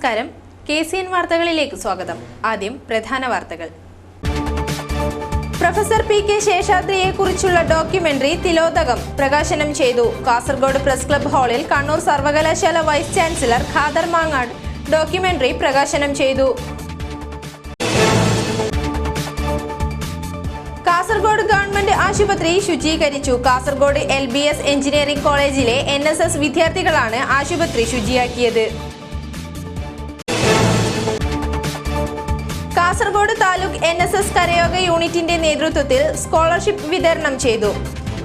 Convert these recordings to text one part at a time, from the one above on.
നമസ്കാരം. KCN വാർത്തകളിലേക്ക് സ്വാഗതം. ആദ്യം പ്രധാന വാർത്തകൾ. പ്രൊഫസർ PK ശേഷാദ്രിയെക്കുറിച്ചുള്ള ഡോക്യുമെന്ററി തിലോദകം പ്രകാശനം ചെയ്തു. കാസർഗോഡ് പ്രസ് ക്ലബ് ഹാളിൽ കണ്ണൂർ സർവകലാശാല vice chancellor Khader Mangad documentary പ്രകാശനം ചെയ്തു. കാസർഗോഡ് ഗവൺമെന്റ് ആശുപത്രി ശുചീകരിച്ചു. കാസർഗോഡ് LBS എഞ്ചിനീയറിംഗ് കോളേജിലെ NSS വിദ്യാർത്ഥികളാണ് ആശുപത്രി ശുചിയാക്കിയത്. കാസർഗോഡ് താലൂക്ക് NSS കരയോഗ യൂണിറ്റിന്റെ നേതൃത്വത്തിൽ സ്കോളർഷിപ്പ് വിതരണം ചെയ്തു.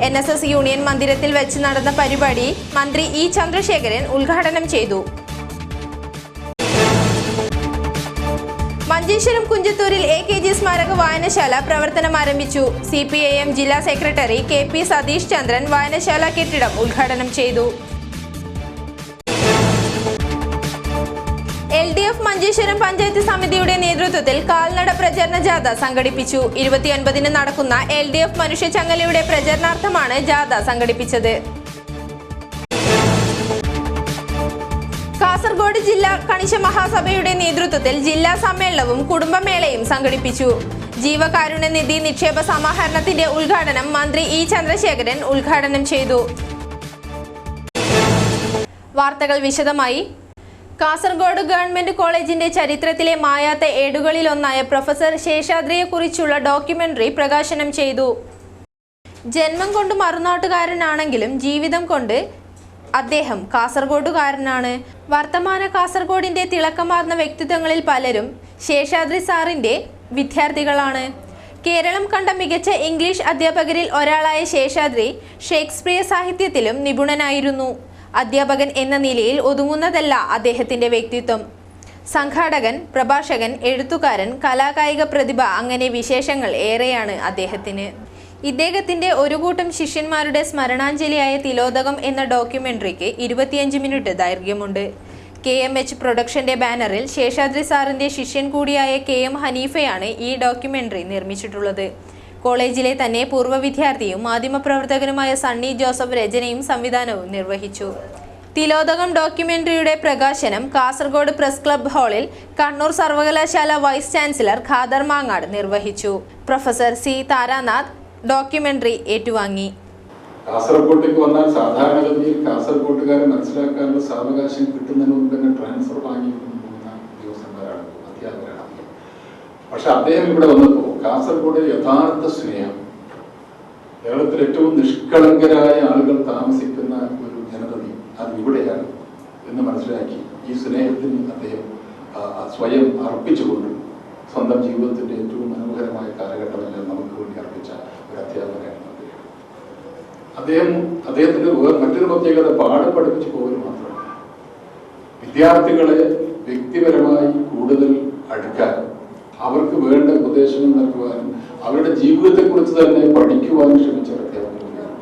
NSS യൂണിയൻ മന്ദിരത്തിൽ വെച്ച് നടന്ന പരിപാടി മന്ത്രി E ചന്ദ്രശേഖരൻ ഉദ്ഘാടനം ചെയ്തു. മഞ്ചേശ്വരം കുഞ്ചത്തൂരിൽ AKG സ്മാരക വായനശാല പ്രവർത്തനം ആരംഭിച്ചു. CPIM ജില്ലാ സെക്രട്ടറി KP സതീഷ് ചന്ദ്രൻ വായനശാല കെട്ടിടം ഉദ്ഘാടനം ചെയ്തു. LDF മഞ്ചേശ്വരം പഞ്ചായത്ത് സമിതിയുടെ നേതൃത്വത്തിൽ കാൽനട പ്രചരണ ജാഥ സംഘടിപ്പിച്ചു. 29-ന് നടക്കുന്ന LDF മനുഷ്യച്ചങ്ങലയുടെ പ്രചരണാർത്ഥമാണ് ജാഥ സംഘടിപ്പിച്ചത്. കാസർഗോഡ് ജില്ലാ കണിശ മഹാസഭയുടെ നേതൃത്വത്തിൽ ജില്ലാ സമ്മേളനവും കുടുംബമേളയും സംഘടിപ്പിച്ചു. ജീവകാരുണ്യ നിധി നിക്ഷേപ സമാഹരണത്തിന്റെ ഉദ്ഘാടനം മന്ത്രി E ചന്ദ്രശേഖരൻ ഉദ്ഘാടനം ചെയ്തു. വാർത്തകൾ വിശദമായി. കാസർഗോഡ് ഗവൺമെന്റ് കോളേജിന്റെ ചരിത്രത്തിലെ മായാത്ത ഏടുകളിലൊന്നായ പ്രൊഫസർ ശേഷാദ്രിയെക്കുറിച്ചുള്ള ഡോക്യുമെന്ററി പ്രകാശനം ചെയ്തു. ജന്മം കൊണ്ട് മറുനാട്ടുകാരനാണെങ്കിലും ജീവിതം കൊണ്ട് അദ്ദേഹം കാസർഗോഡുകാരനാണ്. വർത്തമാന കാസർഗോഡിന്റെ തിളക്കമാർന്ന വ്യക്തിത്വങ്ങളിൽ പലരും ശേഷാദ്രി സാറിന്റെ വിദ്യാർത്ഥികളാണ്. കേരളം കണ്ട മികച്ച ഇംഗ്ലീഷ് അധ്യാപകരിൽ ഒരാളായ ശേഷാദ്രി ഷേക്സ്പിയർ സാഹിത്യത്തിലും നിപുണനായിരുന്നു. അധ്യാപകൻ എന്ന നിലയിൽ ഒതുങ്ങുന്നതല്ല അദ്ദേഹത്തിന്റെ വ്യക്തിത്വം. സംഘാടകൻ, പ്രഭാഷകൻ, എഴുത്തുകാരൻ, കലാകായിക പ്രതിഭ അങ്ങനെ വിശേഷങ്ങൾ ഏറെയാണ് അദ്ദേഹത്തിന്. ഇദ്ദേഹത്തിന്റെ ഒരു കൂട്ടം ശിഷ്യന്മാരുടെ സ്മരണാഞ്ജലിയായ തിലോദകം എന്ന ഡോക്യുമെന്ററിക്ക് 25 മിനിറ്റ് ദൈർഘ്യമുണ്ട്. KMH പ്രൊഡക്ഷന്റെ ബാനറിൽ ശേഷാദ്രി സാറിന്റെ ശിഷ്യൻ കൂടിയായ KM ഹനീഫയാണ് ഈ ഡോക്യുമെന്ററി നിർമ്മിച്ചിട്ടുള്ളത്. കോളേജിലെ തന്നെ പൂർവ്വ വിദ്യാർത്ഥിയും മാധ്യമപ്രവർത്തകനുമായ സണ്ണി ജോസഫ് രചനയും സംവിധാനവും നിർവഹിച്ചു. തിലോദകം ഡോക്യുമെന്ററിയുടെ പ്രകാശനം കാസർഗോഡ് പ്രസ് ക്ലബ് ഹാളിൽ കണ്ണൂർ സർവകലാശാല വൈസ് ചാൻസലർ ഖാദർ മാങ്ങാട് നിർവഹിച്ചു. പ്രൊഫസർ C താരാനാഥ് ഡോക്യുമെന്ററി ഏറ്റുവാങ്ങി. കാസർഗോട്ടേക്ക് വന്നാൽ സാധാരണഗതിയിൽ കാസർഗോട്ടുകാരെ മനസ്സിലാക്കാനുള്ള സാവകാശം കിട്ടുന്നതിന് മുമ്പ് തന്നെ ട്രാൻസ്ഫർ വാങ്ങി പോകുന്ന ഉദ്യോഗസ്ഥന്മാരാണ്, അധ്യാപകരാണ്. പക്ഷെ അദ്ദേഹം ഇവിടെ വന്നപ്പോൾ കാസർഗോഡ് യഥാർത്ഥ സ്നേഹം, കേരളത്തിൽ ഏറ്റവും നിഷ്കളങ്കരായ ആളുകൾ താമസിക്കുന്ന ഒരു ജനതയും അത് ഇവിടെയാണ് എന്ന് മനസ്സിലാക്കി ഈ സ്നേഹത്തിന് അദ്ദേഹം സ്വയം അർപ്പിച്ചുകൊണ്ട് സ്വന്തം ജീവിതത്തിന്റെ ഏറ്റവും മനോഹരമായ കാലഘട്ടമെല്ലാം നമുക്ക് വേണ്ടി അർപ്പിച്ച ഒരു അധ്യാപകനാണ് അദ്ദേഹത്തിന്റെ മറ്റൊരു പ്രത്യേകത പാഠം പഠിപ്പിച്ചു പോകൽ മാത്രമല്ല, വിദ്യാർത്ഥികളെ വ്യക്തിപരമായി കൂടുതൽ അടുക്കാൻ, അവർക്ക് വേണ്ട ഉപദേശങ്ങൾ നൽകുവാനും അവരുടെ ജീവിതത്തെക്കുറിച്ച് തന്നെ പഠിക്കുവാനും ശ്രമിച്ച അധ്യാപകനാണ്.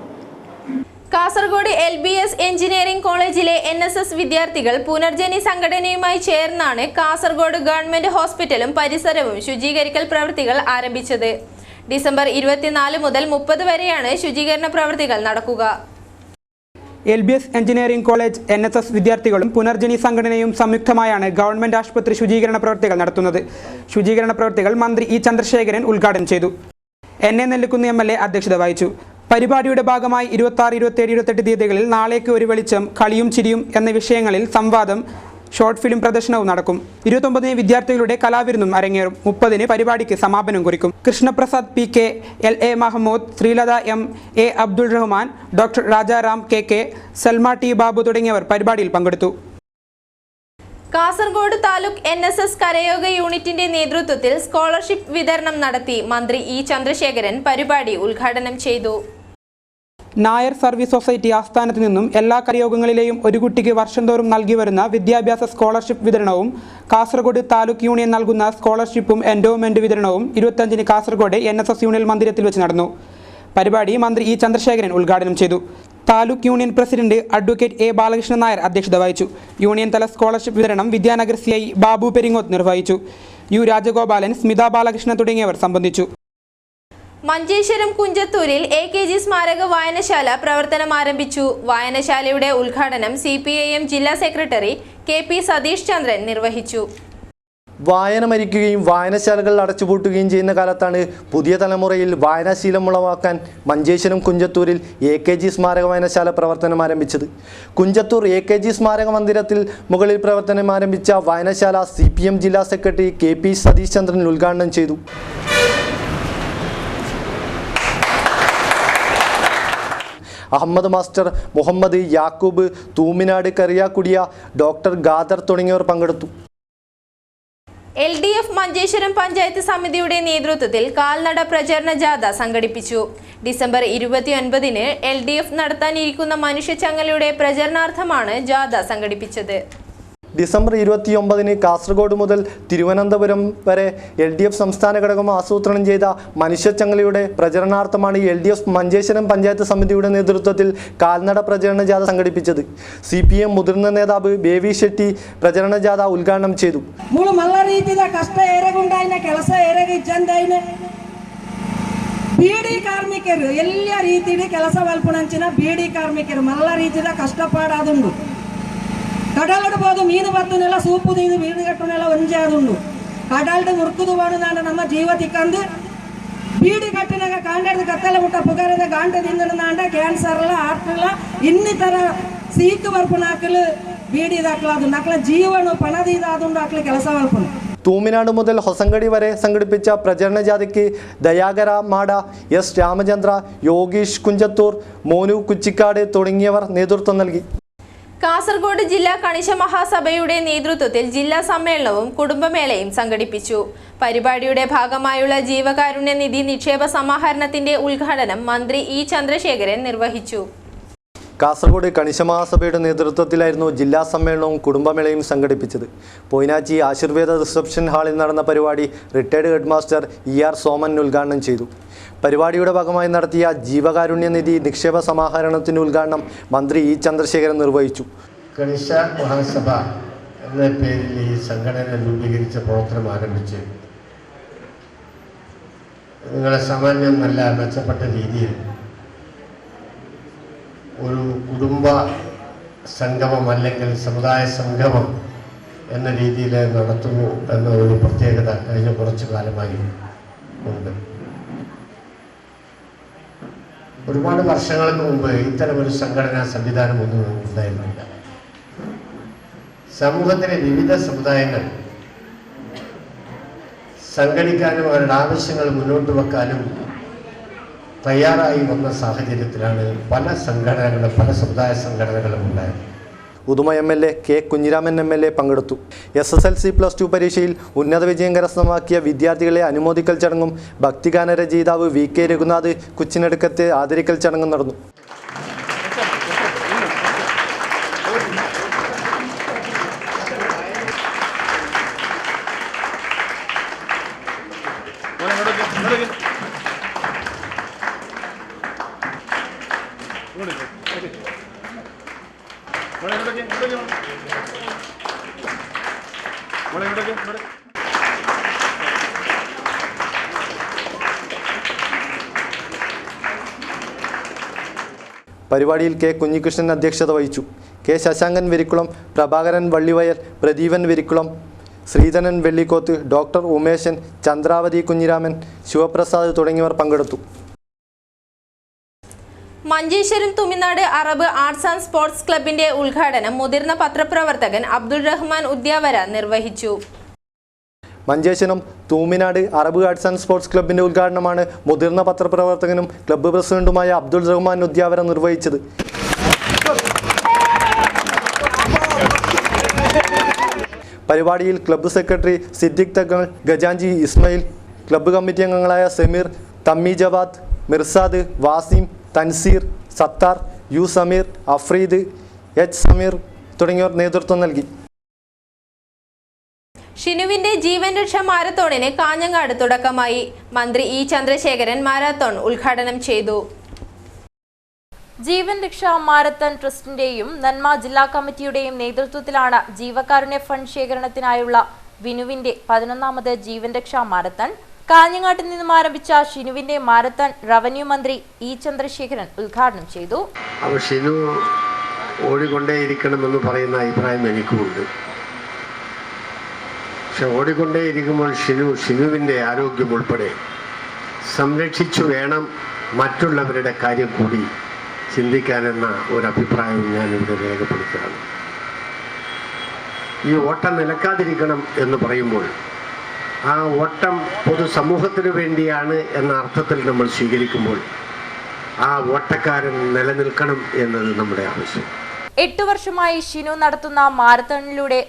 കാസർഗോഡ് LBS എഞ്ചിനീയറിംഗ് കോളേജിലെ NSS വിദ്യാർത്ഥികൾ പുനർജനി സംഘടനയുമായി ചേർന്നാണ് കാസർഗോഡ് ഗവൺമെന്റ് ഹോസ്പിറ്റലും പരിസരവും ശുചീകരിക്കൽ പ്രവൃത്തികൾ ആരംഭിച്ചത്. ഡിസംബർ 24 മുതൽ 30 വരെയാണ് ശുചീകരണ പ്രവൃത്തികൾ നടക്കുക. LBS എഞ്ചിനീയറിംഗ് കോളേജ് NSS വിദ്യാർത്ഥികളും പുനർജനി സംഘടനയും സംയുക്തമായാണ് ഗവൺമെന്റ് ആശുപത്രി ശുചീകരണ പ്രവൃത്തികൾ നടത്തുന്നത്. ശുചീകരണ പ്രവൃത്തികൾ മന്ത്രി E ചന്ദ്രശേഖരൻ ഉദ്ഘാടനം ചെയ്തു. NA നെല്ലിക്കുന്ന് MLA അധ്യക്ഷത വഹിച്ചു. പരിപാടിയുടെ ഭാഗമായി 26, 27, 28 തീയതികളിൽ നാളേക്ക് ഒരു വെളിച്ചം, കളിയും ചിരിയും എന്ന വിഷയങ്ങളിൽ സംവാദം, ഷോർട്ട് ഫിലിം പ്രദർശനവും നടക്കും. 29-ന് വിദ്യാർത്ഥികളുടെ കലാവിരുന്നും അരങ്ങേറും. 30-ന് പരിപാടിക്ക് സമാപനം കുറിക്കും. Krishnaprasad PK, LA Mahmood, Sreelatha M, A Abdul Rahman, doctor Rajaram KK, Salma T Babu തുടങ്ങിയവർ പരിപാടിയിൽ പങ്കെടുത്തു. കാസർഗോഡ് താലൂക്ക് NSS കരയോഗ യൂണിറ്റിന്റെ നേതൃത്വത്തിൽ സ്കോളർഷിപ്പ് വിതരണം നടത്തി. മന്ത്രി E ചന്ദ്രശേഖരൻ പരിപാടി ഉദ്ഘാടനം ചെയ്തു. നായർ സർവീസ് സൊസൈറ്റി ആസ്ഥാനത്ത് നിന്നും എല്ലാ കരയോഗങ്ങളിലെയും ഒരു കുട്ടിക്ക് വർഷം തോറും നൽകി വരുന്ന വിദ്യാഭ്യാസ സ്കോളർഷിപ്പ് വിതരണവും കാസർഗോഡ് താലൂക്ക് യൂണിയൻ നൽകുന്ന സ്കോളർഷിപ്പും എൻഡോമെന്റ് വിതരണവും 25-ന് കാസർഗോഡ് NSS യൂണിയൻ മന്ദിരത്തിൽ വെച്ച് നടന്നു. പരിപാടി മന്ത്രി E ചന്ദ്രശേഖരൻ ഉദ്ഘാടനം ചെയ്തു. Taluk union president advocate A Balakrishnan Nair അധ്യക്ഷത വഹിച്ചു. യൂണിയൻ തല സ്കോളർഷിപ്പ് വിതരണം വിദ്യാനഗർ CI ബാബു പെരിങ്ങോത്ത് നിർവഹിച്ചു. U രാജഗോപാലൻ, സ്മിത ബാലകൃഷ്ണൻ തുടങ്ങിയവർ സംബന്ധിച്ചു. മഞ്ചേശ്വരം കുഞ്ചത്തൂരിൽ AKG സ്മാരക വായനശാല പ്രവർത്തനം ആരംഭിച്ചു. വായനശാലയുടെ ഉദ്ഘാടനം CPIM ജില്ലാ സെക്രട്ടറി KP സതീഷ് ചന്ദ്രൻ നിർവഹിച്ചു. വായന മരിക്കുകയും വായനശാലകൾ അടച്ചുപൂട്ടുകയും ചെയ്യുന്ന കാലത്താണ് പുതിയ തലമുറയിൽ വായനാശീലം ഉളവാക്കാൻ മഞ്ചേശ്വരം കുഞ്ചത്തൂരിൽ AKG സ്മാരക വായനശാല പ്രവർത്തനം ആരംഭിച്ചത്. കുഞ്ചത്തൂർ AKG സ്മാരക മന്ദിരത്തിൽ മുകളിൽ പ്രവർത്തനം ആരംഭിച്ച വായനശാല CPM ജില്ലാ സെക്രട്ടറി KP സതീഷ് ചന്ദ്രൻ ഉദ്ഘാടനം ചെയ്തു. അഹമ്മദ് മാസ്റ്റർ, മുഹമ്മദ് യാക്കൂബ്, തൂമിനാട് കറിയാക്കുടിയ, ഡോക്ടർ ഖാദർ തുടങ്ങിയവർ പങ്കെടുത്തു. LDF മഞ്ചേശ്വരം പഞ്ചായത്ത് സമിതിയുടെ നേതൃത്വത്തിൽ കാൽനട പ്രചരണ ജാഥ സംഘടിപ്പിച്ചു. ഡിസംബർ 29-ന് LDF നടത്താനിരിക്കുന്ന മനുഷ്യച്ചങ്ങലയുടെ പ്രചരണാർത്ഥമാണ് ജാഥ സംഘടിപ്പിച്ചത്. ഡിസംബർ 29-ന് കാസർഗോഡ് മുതൽ തിരുവനന്തപുരം വരെ LDF സംസ്ഥാന ഘടകം ആസൂത്രണം ചെയ്ത മനുഷ്യച്ചങ്ങലയുടെ പ്രചരണാർത്ഥമാണ് LDF മഞ്ചേശ്വരം പഞ്ചായത്ത് സമിതിയുടെ നേതൃത്വത്തിൽ കാൽനട പ്രചരണ ജാഥ സംഘടിപ്പിച്ചത്. CPM മുതിർന്ന നേതാവ് ബേബി ഷെട്ടി പ്രചരണ ജാഥ ഉദ്ഘാടനം ചെയ്തു. ಬೀಡಿ ಕಾರ್ಮಿಕರು ಎಲ್ಲ ರೀತಿಯ ಕೆಲಸ ವಲ್ಪುಣಂಚಿನ ಬೀಡಿ ಕಾರ್ಮಿಕರು ಮಲ್ಲ ರೀತಿಯ ಕಷ್ಟಪಾಡಾದುಂಡು. ಕಡಲಡ್ಬೋದು ಮೀನು ಬತ್ತನೆಲ್ಲ ಸೂಪುದು ಇದು ಮೀನು ಕಟ್ಟನೆಲ್ಲ ಒಂಜೆ ಆದುಂಡು. ಕಡಲ್ಡು ಮುರ್ಕುದು ಬಾಡುನಾಂಡ ನಮ್ಮ ಜೀವ ತಿಕ್ಕಂದು ಬೀಡಿ ಕಟ್ಟಿನಾಗ ಕಾಂಡದ ಕತ್ತಲ ಮುಟ್ಟ ಪುಗಾರದ ಗಾಂಡದಿಂದಾಂಡ ಕ್ಯಾನ್ಸರ್ಲ ಹಾರ್ಟ್ಲ ಇನ್ನಿತರ ಸೀಕು ಬರ್ಪುನಾಕಲು ಬೀಡಿ ದಾಖಲಾದು ನಕ್ಲ ಜೀವನ ಪಣದಿದಾದುಂಡು ಆಕಲು ಕೆಲಸ ವಲ್ಪುಣ. തൂമിനാട് മുതൽ ഹൊസങ്കടി വരെ സംഘടിപ്പിച്ച പ്രചരണ ജാഥയ്ക്ക് ദയാകര മാട, S രാമചന്ദ്ര, യോഗീഷ് കുഞ്ചത്തൂർ, മോനു കുച്ചിക്കാട് തുടങ്ങിയവർ നേതൃത്വം നൽകി. കാസർഗോഡ് ജില്ലാ കണിശ മഹാസഭയുടെ നേതൃത്വത്തിൽ ജില്ലാ സമ്മേളനവും കുടുംബമേളയും സംഘടിപ്പിച്ചു. പരിപാടിയുടെ ഭാഗമായുള്ള ജീവകാരുണ്യ നിധി നിക്ഷേപ സമാഹരണത്തിന്റെ ഉദ്ഘാടനം മന്ത്രി E ചന്ദ്രശേഖരൻ നിർവഹിച്ചു. കാസർഗോഡ് കണിശ മഹാസഭയുടെ നേതൃത്വത്തിലായിരുന്നു ജില്ലാ സമ്മേളനവും കുടുംബമേളയും സംഘടിപ്പിച്ചത്. പൊയിനാച്ചി ആശീർവേദ റിസപ്ഷൻ ഹാളിൽ നടന്ന പരിപാടി റിട്ടയർഡ് ഹെഡ്മാസ്റ്റർ ER സോമൻ ഉദ്ഘാടനം ചെയ്തു. പരിപാടിയുടെ ഭാഗമായി നടത്തിയ ജീവകാരുണ്യ നിധി നിക്ഷേപ സമാഹരണത്തിൻ്റെ ഉദ്ഘാടനം മന്ത്രി E ചന്ദ്രശേഖരൻ നിർവഹിച്ചു. കണിശ മഹാസഭ എന്ന പേരിൽ ഈ സംഘടന രൂപീകരിച്ച പ്രവർത്തനം ആരംഭിച്ച് നിങ്ങളെ സാമാന്യം നല്ല മെച്ചപ്പെട്ട രീതിയിൽ ഒരു കുടുംബ സംഗമം അല്ലെങ്കിൽ സമുദായ സംഗമം എന്ന രീതിയിൽ നടത്തുന്നു എന്ന ഒരു പ്രത്യേകത കഴിഞ്ഞ കുറച്ചു കാലമായി ഉണ്ട്. ഒരുപാട് വർഷങ്ങൾക്ക് മുമ്പ് ഇത്തരമൊരു സംഘടനാ സംവിധാനം ഒന്നും ഉണ്ടായിരുന്നില്ല. സമൂഹത്തിലെ വിവിധ സമുദായങ്ങൾ സംഘടിക്കാനും അവരുടെ ആവശ്യങ്ങൾ മുന്നോട്ട് വെക്കാനും തയ്യാറായി വന്ന സാഹചര്യത്തിലാണ് പല സംഘടനകളും പല സമുദായ സംഘടനകളും ഉണ്ടായത്. Uduma MLA K Kunhiraman MLA പങ്കെടുത്തു. SSLC+2 പരീക്ഷയിൽ ഉന്നത വിജയം കരസ്ഥമാക്കിയ വിദ്യാർത്ഥികളെ അനുമോദിക്കൽ ചടങ്ങും ഭക്തിഗാന രചയിതാവ് VK രഘുനാഥ് കുച്ചിനടുക്കത്തെ ആദരിക്കൽ ചടങ്ങും നടന്നു. പരിപാടിയിൽ K കുഞ്ഞികൃഷ്ണൻ അധ്യക്ഷത വഹിച്ചു. K ശശാങ്കൻ വെരിക്കുളം, പ്രഭാകരൻ വള്ളിവയൽ, പ്രദീപൻ വെരിക്കുളം, ശ്രീധരൻ വെള്ളിക്കോത്ത്, ഡോക്ടർ ഉമേശൻ, ചന്ദ്രാവതി കുഞ്ഞിരാമൻ, ശിവപ്രസാദ് തുടങ്ങിയവർ പങ്കെടുത്തു. Manjeshwaram Thuminad Arab arts and sports ക്ലബിന്റെ ഉദ്ഘാടനം മുതിർന്ന പത്രപ്രവർത്തകൻ അബ്ദുൾ റഹ്മാൻ ഉദ്യാവര നിർവഹിച്ചു. Manjeshwaram Thoominad Arab arts and sports ക്ലബിന്റെ ഉദ്ഘാടനമാണ് മുതിർന്ന പത്രപ്രവർത്തകനും ക്ലബ്ബ് പ്രസിഡന്റുമായ അബ്ദുൾ റഹ്മാൻ ഉദ്യാവര നിർവഹിച്ചത്. പരിപാടിയിൽ ക്ലബ്ബ് സെക്രട്ടറി സിദ്ദിഖ് തങ്ങൾ, ഗജാഞ്ചി ഇസ്മയിൽ, ക്ലബ്ബ് കമ്മിറ്റി അംഗങ്ങളായ സമീർ, തമ്മി ജവാദ്, മിർസാദ്, വാസിം, തൻസീർ, സത്താർ, U സമീർ, അഫ്രീദ്, H സമീർ തുടങ്ങിയവർ നേതൃത്വം നൽകി. ഷിനുവിന്റെ ജീവൻ രക്ഷാ മാരത്തോണിന് കാഞ്ഞങ്ങാട് തുടക്കമായി. മന്ത്രി E ചന്ദ്രശേഖരൻ മാരത്തോൺ ഉദ്ഘാടനം ചെയ്തു. ജീവൻ രക്ഷാ മാരത്തൺ ട്രസ്റ്റിന്റെയും നന്മ ജില്ലാ കമ്മിറ്റിയുടെയും നേതൃത്വത്തിലാണ് ജീവകാരുണ്യ ഫണ്ട് ശേഖരണത്തിനായുള്ള വിനുവിന്റെ 11ാമത് ജീവൻ രക്ഷാ മാരത്തൺ കാഞ്ഞങ്ങാട്ടിൽ നിന്നും ആരംഭിച്ച ഷിനുവിന്റെ മാരത്തൺ റവന്യൂ മന്ത്രി ഇ ചന്ദ്രശേഖരൻ ഉദ്ഘാടനം ചെയ്തു. അപ്പോൾ ഷിനു ഓടിക്കൊണ്ടേയിരിക്കണമെന്ന് പറയുന്ന അഭിപ്രായം എനിക്കുമുണ്ട്. പക്ഷെ ഓടിക്കൊണ്ടേയിരിക്കുമ്പോൾ ഷിനുവിൻ്റെ ആരോഗ്യം ഉൾപ്പെടെ സംരക്ഷിച്ചു വേണം മറ്റുള്ളവരുടെ കാര്യം കൂടി ചിന്തിക്കാനെന്ന ഒരു അഭിപ്രായം ഞാനിവിടെ രേഖപ്പെടുത്തുകയാണ്. ഈ ഓട്ടം നിലക്കാതിരിക്കണം എന്ന് പറയുമ്പോൾ ആ ഓട്ടം പൊതുസമൂഹത്തിന് വേണ്ടിയാണ് എന്ന അർത്ഥത്തിൽ നമ്മൾ സ്വീകരിക്കുമ്പോൾ ആ ഓട്ടക്കാരൻ നിലനിൽക്കണം എന്നത് നമ്മുടെ ആവശ്യം. 8 വർഷമായി ഷിനു നടത്തുന്ന മാരത്തണിലൂടെ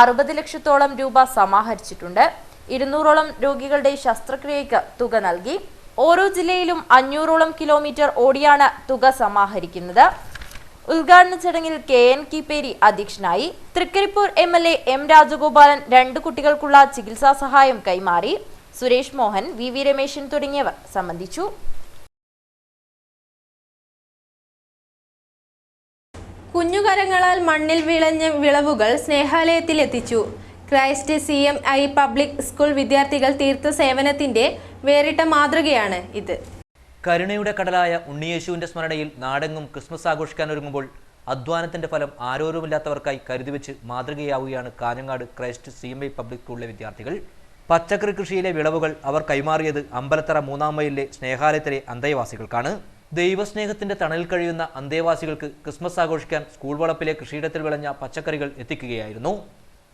60 ലക്ഷത്തോളം രൂപ സമാഹരിച്ചിട്ടുണ്ട്. 200ഓളം രോഗികളുടെ ശസ്ത്രക്രിയയ്ക്ക് തുക നൽകി. ഓരോ ജില്ലയിലും 500ഓളം കിലോമീറ്റർ ഓടിയാണ് തുക സമാഹരിക്കുന്നത്. ഉദ്ഘാടന ചടങ്ങിൽ KN കീപ്പേരി അധ്യക്ഷനായി. തൃക്കരിപ്പൂർ MLA M രാജഗോപാലൻ 2 കുട്ടികൾക്കുള്ള ചികിത്സാ സഹായം കൈമാറി. സുരേഷ് മോഹൻ, VV രമേശൻ തുടങ്ങിയവർ സംബന്ധിച്ചു. കുഞ്ഞുകരങ്ങളാൽ മണ്ണിൽ വിളഞ്ഞ വിളവുകൾ സ്നേഹാലയത്തിലെത്തിച്ചു. ക്രൈസ്റ്റ് CMI പബ്ലിക് സ്കൂൾ വിദ്യാർത്ഥികൾ തീർത്ത സേവനത്തിന്റെ വേറിട്ട മാതൃകയാണ് ഇത്. കരുണയുടെ കടലായ ഉണ്ണിയേശുവിന്റെ സ്മരണയിൽ നാടെങ്ങും ക്രിസ്മസ് ആഘോഷിക്കാനൊരുങ്ങുമ്പോൾ അധ്വാനത്തിന്റെ ഫലം ആരോരുമില്ലാത്തവർക്കായി കരുതിവെച്ച് മാതൃകയാവുകയാണ് കാഞ്ഞങ്ങാട് ക്രൈസ്റ്റ് CMI പബ്ലിക് സ്കൂളിലെ വിദ്യാർത്ഥികൾ. പച്ചക്കറി കൃഷിയിലെ വിളവുകൾ അവർ കൈമാറിയത് അമ്പലത്തറ 3-ാം മൈലിലെ സ്നേഹാലയത്തിലെ അന്തേവാസികൾക്കാണ്. ദൈവസ്നേഹത്തിന്റെ തണലിൽ കഴിയുന്ന അന്തേവാസികൾക്ക് ക്രിസ്മസ് ആഘോഷിക്കാൻ സ്കൂൾ വളപ്പിലെ കൃഷിയിടത്തിൽ വിളഞ്ഞ പച്ചക്കറികൾ എത്തിക്കുകയായിരുന്നു.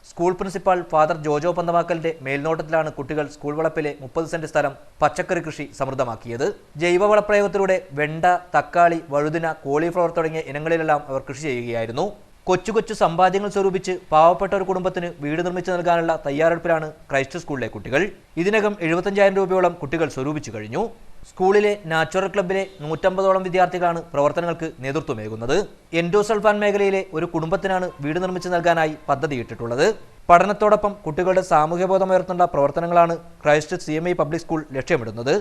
സ്കൂൾ പ്രിൻസിപ്പാൾ ഫാദർ ജോജോ പന്തമാക്കലിന്റെ മേൽനോട്ടത്തിലാണ് കുട്ടികൾ സ്കൂൾ വളപ്പിലെ 30 സെന്റ് സ്ഥലം പച്ചക്കറി കൃഷി സമൃദ്ധമാക്കിയത്. ജൈവവളപ്രയോഗത്തിലൂടെ വെണ്ട, തക്കാളി, വഴുതിന, കോളിഫ്ലവർ തുടങ്ങിയ ഇനങ്ങളിലെല്ലാം അവർ കൃഷി ചെയ്യുകയായിരുന്നു. കൊച്ചു കൊച്ചു സമ്പാദ്യങ്ങൾ സ്വരൂപിച്ച് പാവപ്പെട്ട ഒരു കുടുംബത്തിന് വീട് നിർമ്മിച്ചു നൽകാനുള്ള തയ്യാറെടുപ്പിലാണ് ക്രൈസ്റ്റ് സ്കൂളിലെ കുട്ടികൾ. ഇതിനകം 75,000 രൂപയോളം കുട്ടികൾ സ്വരൂപിച്ചു കഴിഞ്ഞു. സ്കൂളിലെ നാച്ചുറൽ ക്ലബിലെ 150ഓളം വിദ്യാർത്ഥികളാണ് പ്രവർത്തനങ്ങൾക്ക് നേതൃത്വമേകുന്നത്. എൻഡോസൾഫാൻ മേഖലയിലെ ഒരു കുടുംബത്തിനാണ് വീട് നിർമ്മിച്ചു നൽകാനായി പദ്ധതിയിട്ടിട്ടുള്ളത്. പഠനത്തോടൊപ്പം കുട്ടികളുടെ സാമൂഹ്യബോധമുയർത്തേണ്ട പ്രവർത്തനങ്ങളാണ് ക്രൈസ്റ്റ് CMI പബ്ലിക് സ്കൂൾ ലക്ഷ്യമിടുന്നത്.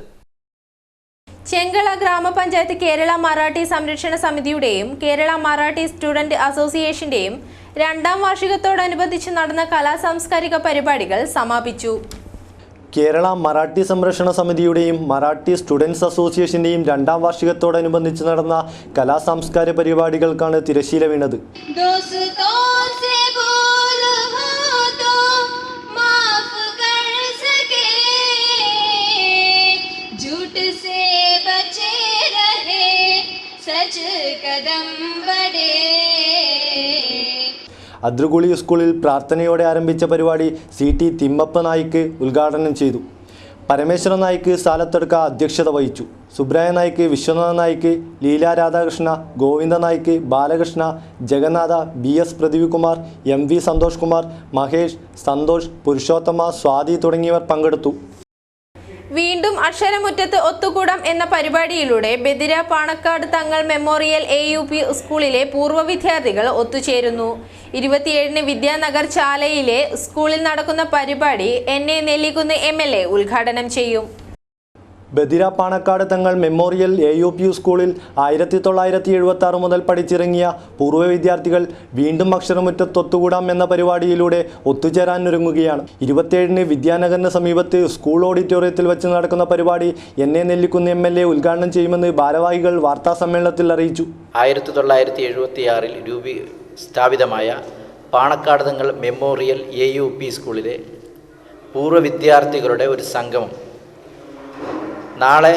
ചെങ്കള ഗ്രാമപഞ്ചായത്ത് കേരള മറാഠി സംരക്ഷണ സമിതിയുടെയും കേരള മറാഠി സ്റ്റുഡന്റ് അസോസിയേഷന്റെയും 2ാം വാർഷികത്തോടനുബന്ധിച്ച് നടന്ന കലാസാംസ്കാരിക പരിപാടികൾ സമാപിച്ചു. കേരള മറാഠി സംരക്ഷണ സമിതിയുടെയും മറാഠി സ്റ്റുഡൻസ് അസോസിയേഷൻ്റെയും 2ാം വാർഷികത്തോടനുബന്ധിച്ച് നടന്ന കലാസാംസ്കാരിക പരിപാടികൾക്കാണ് തിരശ്ശീല വീണത്. അദ്രുകുളി സ്കൂളിൽ പ്രാർത്ഥനയോടെ ആരംഭിച്ച പരിപാടി CT തിമ്മപ്പ നായിക്ക് ഉദ്ഘാടനം ചെയ്തു. പരമേശ്വരൻ നായിക്ക് സാലത്തെടുക്ക അധ്യക്ഷത വഹിച്ചു. സുബ്രായ നായിക്ക്, വിശ്വനാഥ നായിക്ക്, ലീല രാധാകൃഷ്ണ, ഗോവിന്ദ നായിക്ക്, ബാലകൃഷ്ണ, ജഗന്നാഥ, BS പ്രദീപ്കുമാർ, MV സന്തോഷ് കുമാർ, മഹേഷ്, സന്തോഷ്, പുരുഷോത്തമ, സ്വാതി തുടങ്ങിയവർ പങ്കെടുത്തു. വീണ്ടും അക്ഷരമുറ്റത്ത് ഒത്തുകൂടാം എന്ന പരിപാടിയിലൂടെ ബദിര പാണക്കാട് തങ്ങൾ മെമ്മോറിയൽ AUP സ്കൂളിലെ പൂർവ്വ വിദ്യാർത്ഥികൾ ഒത്തുചേരുന്നു. 27-ന് വിദ്യാനഗർ ചാലയിലെ സ്കൂളിൽ നടക്കുന്ന പരിപാടി NA നെല്ലിക്കുന്ന് MLA ഉദ്ഘാടനം ചെയ്യും. ബദിര പാണക്കാട് തങ്ങൾ മെമ്മോറിയൽ AUP സ്കൂളിൽ 1976 മുതൽ പഠിച്ചിറങ്ങിയ പൂർവ്വ വിദ്യാർത്ഥികൾ വീണ്ടും അക്ഷരമുറ്റത്തൊത്തുകൂടാം എന്ന പരിപാടിയിലൂടെ ഒത്തുചേരാനൊരുങ്ങുകയാണ്. 27-ന് വിദ്യാനഗറിന് സമീപത്ത് സ്കൂൾ ഓഡിറ്റോറിയത്തിൽ വെച്ച് നടക്കുന്ന പരിപാടി NA നെല്ലിക്കുന്ന് MLA ഉദ്ഘാടനം ചെയ്യുമെന്ന് ഭാരവാഹികൾ വാർത്താസമ്മേളനത്തിൽ അറിയിച്ചു. 1976-ൽ സ്ഥാപിതമായ പാണക്കാട് തങ്ങൾ മെമ്മോറിയൽ AUP സ്കൂളിലെ പൂർവ്വ വിദ്യാർത്ഥികളുടെ ഒരു സംഗമം നാളെ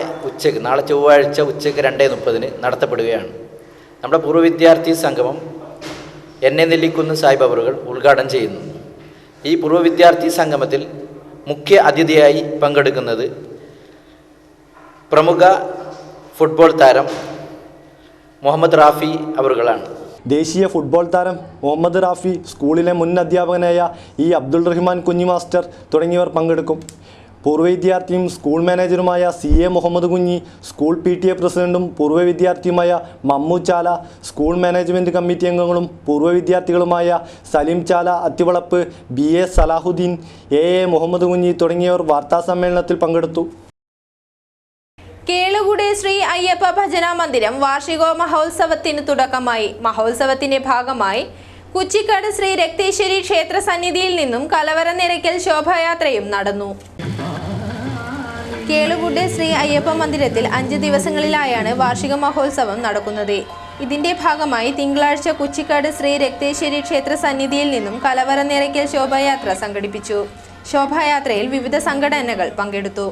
ചൊവ്വാഴ്ച ഉച്ചയ്ക്ക് 2:30 നടത്തപ്പെടുകയാണ്. നമ്മുടെ പൂർവ്വ വിദ്യാർത്ഥി സംഗമം NA നെല്ലിക്കുന്ന് സാഹിബ് അവറുകൾ ഉദ്ഘാടനം ചെയ്യുന്നു. ഈ പൂർവ്വ വിദ്യാർത്ഥി സംഗമത്തിൽ മുഖ്യ അതിഥിയായി പങ്കെടുക്കുന്നത് പ്രമുഖ ഫുട്ബോൾ താരം മുഹമ്മദ് റാഫി അവറുകളാണ്. ദേശീയ ഫുട്ബോൾ താരം മുഹമ്മദ് റാഫി, സ്കൂളിലെ മുൻ അധ്യാപകനായ E അബ്ദുൾ റഹ്മാൻ കുഞ്ഞി മാസ്റ്റർ തുടങ്ങിയവർ പങ്കെടുക്കും. പൂർവ്വ വിദ്യാർത്ഥിയും school മാനേജറുമായ CA Muhammad Kunhi, school PTA പ്രസിഡന്റും പൂർവ്വ വിദ്യാർത്ഥിയുമായ മമ്മു ചാല, സ്കൂൾ മാനേജ്മെൻറ്റ് കമ്മിറ്റി അംഗങ്ങളും പൂർവ്വ വിദ്യാർത്ഥികളുമായ സലിം ചാല അത്തിവളപ്പ്, BA സലാഹുദ്ദീൻ, AA മുഹമ്മദ് കുഞ്ഞി തുടങ്ങിയവർ വാർത്താസമ്മേളനത്തിൽ പങ്കെടുത്തു. കേളുകുടി ശ്രീ അയ്യപ്പ ഭജന മന്ദിരം വാർഷിക മഹോത്സവത്തിന് തുടക്കമായി. മഹോത്സവത്തിന്റെ ഭാഗമായി കുച്ചിക്കാട് ശ്രീ രക്തേശ്വരി ക്ഷേത്ര സന്നിധിയിൽ നിന്നും കലവറ നിരക്കൽ ശോഭായാത്രയും നടന്നു. കേളുകുഡ് ശ്രീ അയ്യപ്പ മന്ദിരത്തിൽ 5 ദിവസങ്ങളിലായാണ് വാർഷിക മഹോത്സവം നടക്കുന്നത്. ഇതിന്റെ ഭാഗമായി തിങ്കളാഴ്ച കുച്ചിക്കാട് ശ്രീ രക്തേശ്വരി ക്ഷേത്ര സന്നിധിയിൽ നിന്നും കലവറ നിറയ്ക്കൽ ശോഭായാത്ര സംഘടിപ്പിച്ചു. ശോഭായാത്രയിൽ വിവിധ സംഘടനകൾ പങ്കെടുത്തു.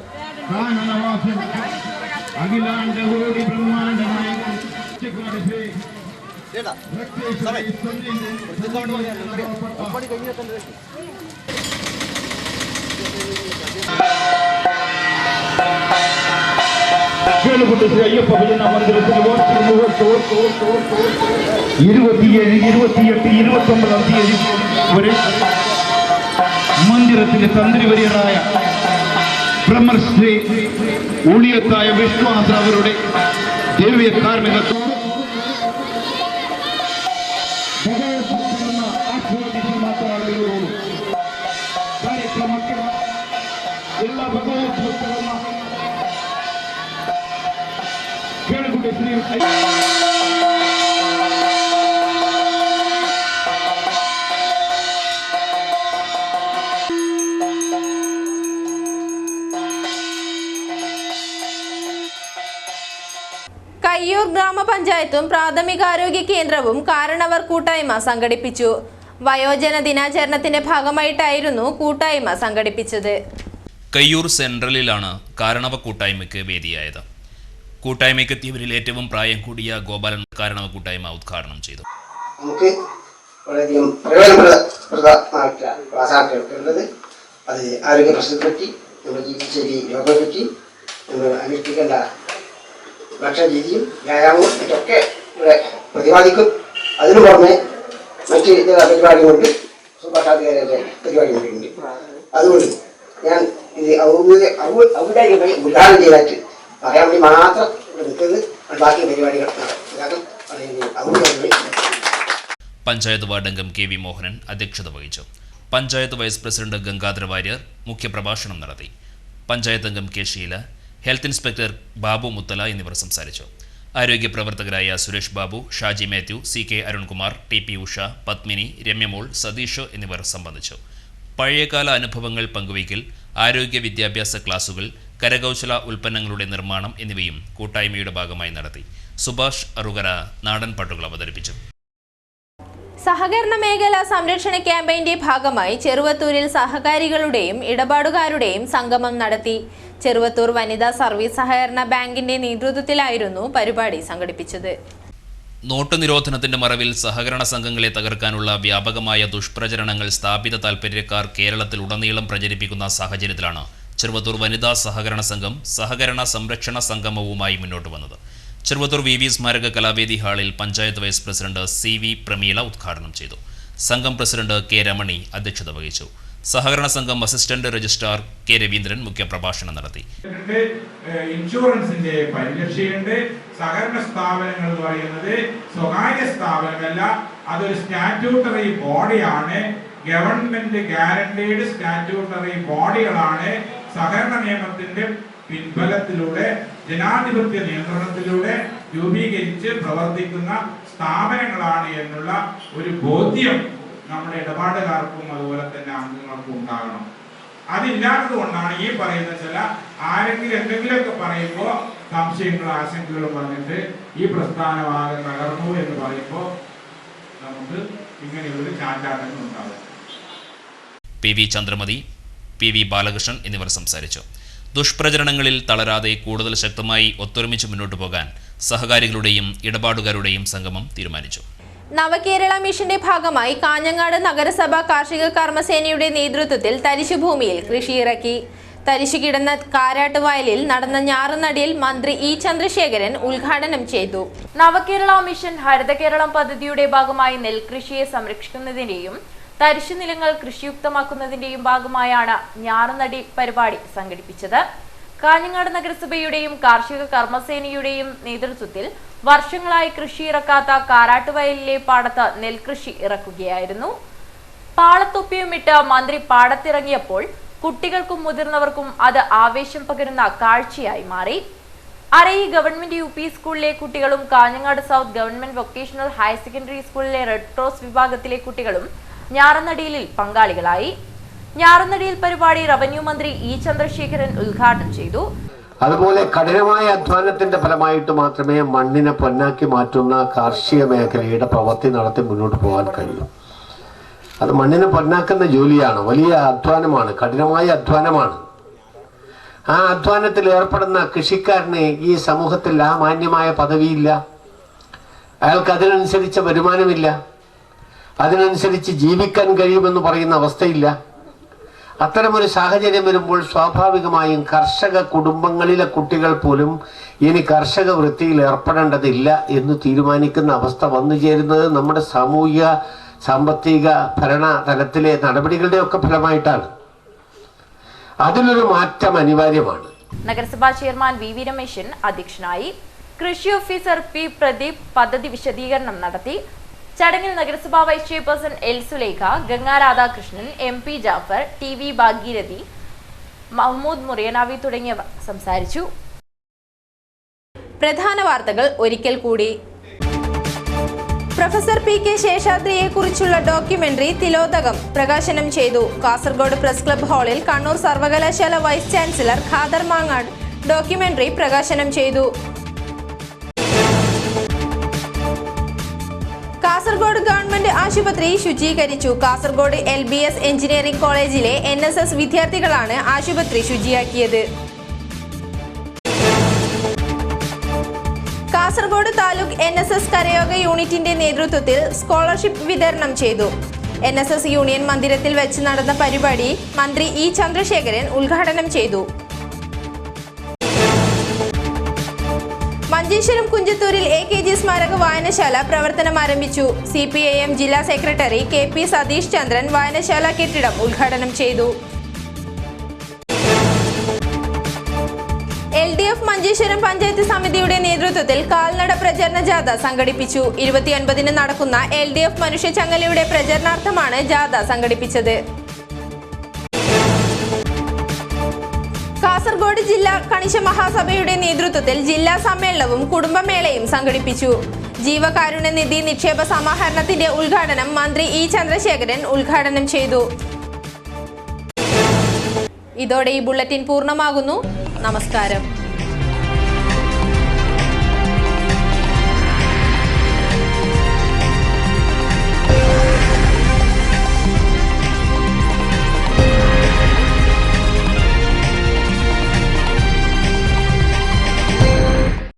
അയ്യപ്പ ഭജന മന്ദിരത്തിന് 27, 28, 29 തീയതി വരെ മന്ദിരത്തിന്റെ തന്ത്രിവര്യരായ ബ്രഹ്മശ്രീ ഊളിയത്തായ വിശ്വാസ അവരുടെ ദിവ്യ കാർമ്മികത്വം എല്ലാ ഭഗവത്ഭക്തരന്ന കേളുകുട്ടി ശ്രീ കയ്യൂർ ഗ്രാമപഞ്ചായത്തും പ്രാഥമികാരോഗ്യ കേന്ദ്രവും കാരണവർ കൂട്ടായ്മ സംഘടിപ്പിച്ചു. വയോജന ദിനാചരണത്തിന്റെ ഭാഗമായിട്ടായിരുന്നു കൂട്ടായ്മ സംഘടിപ്പിച്ചത്. കയ്യൂർ സെൻട്രലിലാണ് കാരണവ കൂട്ടായ്മയ്ക്ക് വേദിയായത്. കൂട്ടായ്മയ്ക്ക് എത്തിയവരിൽ ഏറ്റവും പ്രായം കൂടിയ ഗോപാലൻ കാരണവ കൂട്ടായ്മ ഉദ്ഘാടനം ചെയ്തു. നമുക്ക് വളരെയധികം പ്രയോജനപ്രദമായിട്ടുള്ള ക്ലാസ്സാക്കേണ്ടത് അത് ആരോഗ്യ പ്രശ്നത്തെപ്പറ്റി, നമ്മുടെ ജീവിതശൈലി രോഗത്തെപ്പറ്റി, നമ്മൾ അനുഷ്ഠിക്കേണ്ട ഭക്ഷണരീതിയും വ്യായാമവും മറ്റൊക്കെ ഇവിടെ പ്രതിപാദിക്കും. അതിനു പുറമെ മറ്റ് ചില പരിപാടികളുണ്ട്, സുഭാഷാധികാരുടെ പരിപാടികളുണ്ട്. അതുകൊണ്ട് ഞാൻ ഇത് ഔദ്യോഗികമായി ഉദ്ഘാടനം ചെയ്തിട്ട് പറയാൻ വേണ്ടി മാത്രം നിൽക്കുന്നത്. ബാക്കി പരിപാടികൾ ഔദ്യോഗികമായി. പഞ്ചായത്ത് വാർഡ് അംഗം കെ വി മോഹനൻ അധ്യക്ഷത വഹിച്ചു. പഞ്ചായത്ത് വൈസ് പ്രസിഡന്റ് ഗംഗാധര വാര്യർ മുഖ്യപ്രഭാഷണം നടത്തി. പഞ്ചായത്ത് അംഗം K Sheela, health inspector Babu Muthala എന്നിവർ സംസാരിച്ചു. ആരോഗ്യ പ്രവർത്തകരായ Suresh Babu, Shaji Mathew, C K Arunkumar, T P Usha, Padmini, Ramyamol, Satheesh എന്നിവർ സംബന്ധിച്ചു. പഴയകാല അനുഭവങ്ങൾ പങ്കുവയ്ക്കൽ, ആരോഗ്യ വിദ്യാഭ്യാസ ക്ലാസുകൾ, കരകൗശല ഉൽപ്പന്നങ്ങളുടെ നിർമ്മാണം എന്നിവയും കൂട്ടായ്മയുടെ ഭാഗമായി നടത്തി. സുഭാഷ് അറുകര നാടൻ പാട്ടുകൾ അവതരിപ്പിച്ചു. സഹകരണ മേഖല സംരക്ഷണ ക്യാമ്പയിന്റെ ഭാഗമായി ചെറുവത്തൂരിൽ സഹകാരികളുടെയും ഇടപാടുകാരുടെയും സംഗമം നടത്തി. ചെറുവത്തൂർ വനിതാ സർവീസ് സഹകരണ ബാങ്കിന്റെ നേതൃത്വത്തിലായിരുന്നു പരിപാടി സംഘടിപ്പിച്ചത്. നോട്ട് നിരോധനത്തിന്റെ മറവിൽ സഹകരണ സംഘങ്ങളെ തകർക്കാനുള്ള വ്യാപകമായ ദുഷ്പ്രചരണങ്ങൾ സ്ഥാപിത താൽപര്യക്കാർ കേരളത്തിൽ ഉടനീളം പ്രചരിപ്പിക്കുന്ന സാഹചര്യത്തിലാണ് ചെറുവത്തൂർ വനിതാ സഹകരണ സംഘം സഹകരണ സംരക്ഷണ സംഗമവുമായി മുന്നോട്ട് വന്നത്. ചെറുവത്തൂർ വി വി സ്മാരക കലാവേദി ഹാളിൽ panchayat vice president C V Prameela ഉദ്ഘാടനം ചെയ്തു. സംഘം പ്രസിഡന്റ് കെ രമണി അധ്യക്ഷത വഹിച്ചു. സഹകരണ സംഘം അസിസ്റ്റന്റ് രജിസ്ട്രാർ കെ രവീന്ദ്രൻ മുഖ്യപ്രഭാഷണം നടത്തി. ഇൻഷുറൻസിന്റെ പരിരക്ഷയുണ്ട്. സഹകരണ സ്ഥാപനങ്ങൾ എന്ന് പറയുന്നത് സ്വകാര്യ സ്ഥാപനമല്ല, അതൊരു സ്റ്റാറ്റ്യൂട്ടറി ബോഡിയാണ്. ഗവൺമെന്റ് ഗ്യാരണ്ടീഡ് സ്റ്റാറ്റ്യൂട്ടറി ബോഡികളാണ്. സഹകരണ നിയമത്തിന്റെ പിൻബലത്തിലൂടെ ജനാധിപത്യ നിയന്ത്രണത്തിലൂടെ രൂപീകരിച്ച് പ്രവർത്തിക്കുന്ന സ്ഥാപനങ്ങളാണ് എന്നുള്ള ഒരു ബോധ്യം നമ്മുടെ ഇടപാടുകാർക്കും അതുപോലെ തന്നെ അംഗങ്ങൾക്കും ഉണ്ടാകണം. അതില്ലാത്തത് കൊണ്ടാണ് ഈ പറയുന്ന ചില ആരെങ്കിലും എന്തെങ്കിലുമൊക്കെ പറയുമ്പോൾ സംശയങ്ങളും ആശങ്കകളും പറഞ്ഞിട്ട് ഈ പ്രസ്ഥാനമാകെ തകർന്നു എന്ന് പറയുമ്പോൾ നമുക്ക് ഇങ്ങനെയൊരു ചാഞ്ചാട്ടങ്ങൾ ഉണ്ടാകും. P V Chandramathi, P V Balakrishnan എന്നിവർ സംസാരിച്ചു. ദുഷ്പ്രചരണങ്ങളിൽ തളരാതെ കൂടുതൽ ശക്തമായി ഒത്തൊരുമിച്ച് മുന്നോട്ടു പോകാൻ സഹകാരികളുടെയും ഇടപാടുകാരുടെയും സംഗമം തീരുമാനിച്ചു. നവകേരള മിഷന്റെ ഭാഗമായി കാഞ്ഞങ്ങാട് നഗരസഭ കാർഷിക കർമ്മസേനയുടെ നേതൃത്വത്തിൽ തരിശുഭൂമിയിൽ കൃഷിയിറക്കി. തരിശു കിടന്ന കാരാട്ട് വയലിൽ നടന്ന ഞാറുനടിയിൽ മന്ത്രി ഇ ചന്ദ്രശേഖരൻ ഉദ്ഘാടനം ചെയ്തു. നവകേരള മിഷൻ ഹരിത കേരളം പദ്ധതിയുടെ ഭാഗമായി നെൽകൃഷിയെ സംരക്ഷിക്കുന്നതിന്റെയും തരിശു നിലങ്ങൾ കൃഷിയുക്തമാക്കുന്നതിന്റെയും ഭാഗമായാണ് ഞാറുനടി പരിപാടി സംഘടിപ്പിച്ചത്. കാഞ്ഞങ്ങാട് നഗരസഭയുടെയും കാർഷിക കർമ്മസേനയുടെയും നേതൃത്വത്തിൽ വർഷങ്ങളായി കൃഷി ഇറക്കാത്ത കാരാട്ടുവയലിലെ പാടത്ത് നെൽകൃഷി ഇറക്കുകയായിരുന്നു. പാളത്തൊപ്പിയുമിട്ട് മന്ത്രി പാടത്തിറങ്ങിയപ്പോൾ കുട്ടികൾക്കും മുതിർന്നവർക്കും അത് ആവേശം പകരുന്ന കാഴ്ചയായി മാറി. അരയി ഗവൺമെന്റ് യു പി സ്കൂളിലെ കുട്ടികളും Kanhangad south government vocational higher secondary സ്കൂളിലെ റെഡ് ക്രോസ് വിഭാഗത്തിലെ കുട്ടികളും ഞാറുനടിയിലിൽ പങ്കാളികളായി. ഞാറുനടിയിൽ പരിപാടി റവന്യൂ മന്ത്രി ഇ ചന്ദ്രശേഖരൻ ഉദ്ഘാടനം ചെയ്തു. അതുപോലെ കഠിനമായ അധ്വാനത്തിന്റെ ഫലമായിട്ട് മാത്രമേ മണ്ണിനെ പൊന്നാക്കി മാറ്റുന്ന കാർഷിക മേഖലയുടെ പ്രവൃത്തി നടത്തി മുന്നോട്ട് പോകാൻ കഴിയൂ. അത് മണ്ണിനെ പൊന്നാക്കുന്ന ജോലിയാണ്, വലിയ അധ്വാനമാണ്, കഠിനമായ അധ്വാനമാണ്. ആ അധ്വാനത്തിൽ ഏർപ്പെടുന്ന കൃഷിക്കാരന് ഈ സമൂഹത്തിൽ ആ മാന്യമായ പദവിയില്ല, അയാൾക്ക് അതിനനുസരിച്ച വരുമാനമില്ല, അതിനനുസരിച്ച് ജീവിക്കാൻ കഴിയുമെന്ന് പറയുന്ന അവസ്ഥയില്ല. അത്തരമൊരു സാഹചര്യം വരുമ്പോൾ സ്വാഭാവികമായും കർഷക കുടുംബങ്ങളിലെ കുട്ടികൾ പോലും ഇനി കർഷക വൃത്തിയിൽ ഏർപ്പെടേണ്ടതില്ല എന്ന് തീരുമാനിക്കുന്ന അവസ്ഥ വന്നു ചേരുന്നത് നമ്മുടെ സാമൂഹിക സാമ്പത്തിക ഭരണ തലത്തിലെ നടപടികളുടെ ഒക്കെ ഫലമായിട്ടാണ്. അതിലൊരു മാറ്റം അനിവാര്യമാണ്. നഗരസഭാ ചെയർമാൻ വി രമേശൻ അധ്യക്ഷനായി. കൃഷി ഓഫീസർ പി പ്രദീപ് പദ്ധതി വിശദീകരണം നടത്തി. ചടങ്ങിൽ നഗരസഭാ vice chairperson L Sulekha, Ganga Radhakrishnan, MP Jaffar, TV Bhageerathi, Mahmood Muriyanavi തുടങ്ങിയവർ സംസാരിച്ചു. പ്രധാന വാർത്തകൾ ഒരിക്കൽ കൂടി. പ്രൊഫസർ PK ശേഷാദ്രിയെക്കുറിച്ചുള്ള ഡോക്യുമെന്ററി തിലോദകം പ്രകാശനം ചെയ്തു. കാസർഗോഡ് പ്രസ് ക്ലബ് ഹാളിൽ കണ്ണൂർ സർവകലാശാല vice chancellor Khader Mangad documentary പ്രകാശനം ചെയ്തു. കാസർഗോഡ് ഗവൺമെന്റ് ആശുപത്രി ശുചീകരിച്ചു. കാസർഗോഡ് LBS എഞ്ചിനീയറിംഗ് കോളേജിലെ NSS വിദ്യാർത്ഥികളാണ് ആശുപത്രി ശുചിയാക്കിയത്. കാസർഗോഡ് താലൂക്ക് NSS കരയോഗ യൂണിറ്റിന്റെ നേതൃത്വത്തിൽ സ്കോളർഷിപ്പ് വിതരണം ചെയ്തു. NSS യൂണിയൻ മന്ദിരത്തിൽ വെച്ച് നടന്ന പരിപാടി മന്ത്രി E ചന്ദ്രശേഖരൻ ഉദ്ഘാടനം ചെയ്തു. മഞ്ചേശ്വരം കുഞ്ചത്തൂരിൽ AKG സ്മാരക വായനശാല പ്രവർത്തനം ആരംഭിച്ചു. CPIM ജില്ലാ സെക്രട്ടറി KP സതീഷ് ചന്ദ്രൻ വായനശാല കെട്ടിടം ഉദ്ഘാടനം ചെയ്തു. LDF മഞ്ചേശ്വരം പഞ്ചായത്ത് സമിതിയുടെ നേതൃത്വത്തിൽ കാൽനട പ്രചരണ ജാഥ സംഘടിപ്പിച്ചു. 29-ന് നടക്കുന്ന LDF മനുഷ്യച്ചങ്ങലയുടെ പ്രചരണാർത്ഥമാണ് ജാഥ സംഘടിപ്പിച്ചത്. കാസർഗോഡ് ജില്ലാ കണിശ മഹാസഭയുടെ നേതൃത്വത്തിൽ ജില്ലാ സമ്മേളനവും കുടുംബമേളയും സംഘടിപ്പിച്ചു. ജീവകാരുണ്യ നിധി നിക്ഷേപ സമാഹരണത്തിന്റെ ഉദ്ഘാടനം മന്ത്രി E ചന്ദ്രശേഖരൻ ഉദ്ഘാടനം ചെയ്തു. ഇതോടെ ഈ ബുള്ളറ്റിൻ പൂർണ്ണമാകുന്നു. നമസ്കാരം.